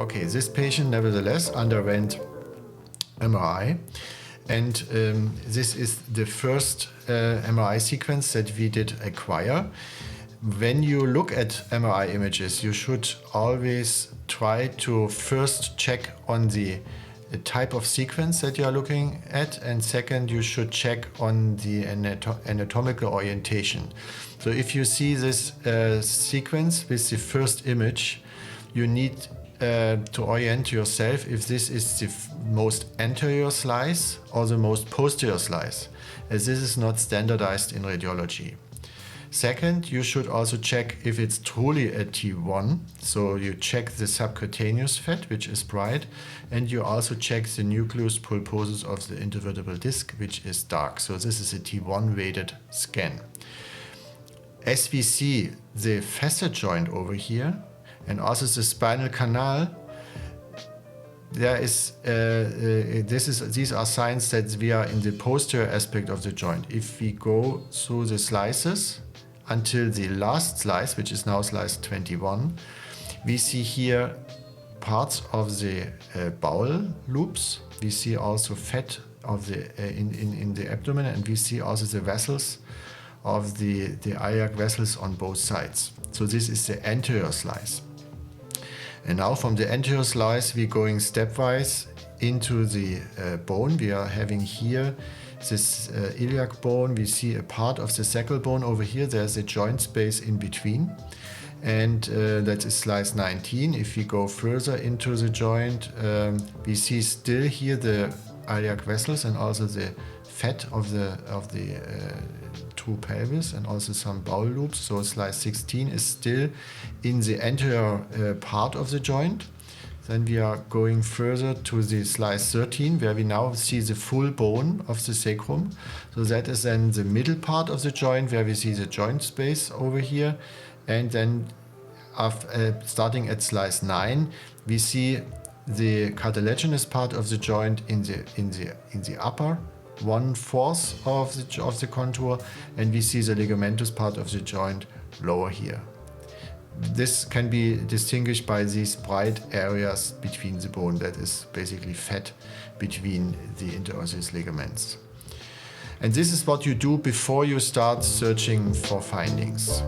Okay, this patient nevertheless underwent MRI, and this is the first MRI sequence that we did acquire. When you look at MRI images, you should always try to first check on the type of sequence that you are looking at, and second, you should check on the anatomical orientation. So if you see this sequence with the first image, you need to orient yourself if this is the most anterior slice or the most posterior slice, as this is not standardized in radiology. Second, you should also check if it's truly a T1, so you check the subcutaneous fat, which is bright, and you also check the nucleus pulposus of the intervertebral disc, which is dark. So this is a T1-weighted scan. As we see the facet joint over here, and also the spinal canal, there is these are signs that we are in the posterior aspect of the joint. If we go through the slices until the last slice, which is now slice 21, we see here parts of the bowel loops. We see also fat of the in the abdomen, and we see also the vessels of the iliac vessels on both sides. So this is the anterior slice. And now from the anterior slice, we're going stepwise into the bone. We are having here this iliac bone. We see a part of the sacral bone over here. There's a joint space in between. And that is slice 19. If we go further into the joint, we see still here the iliac vessels and also the fat of the true pelvis and also some bowel loops. So slice 16 is still in the anterior part of the joint. Then we are going further to the slice 13, where we now see the full bone of the sacrum. So that is then the middle part of the joint, where we see the joint space over here. And then starting at slice 9, we see the cartilaginous part of the joint in the upper 1/4 of the contour, and we see the ligamentous part of the joint lower here. This can be distinguished by these bright areas between the bone, that is basically fat between the interosseous ligaments. And this is what you do before you start searching for findings.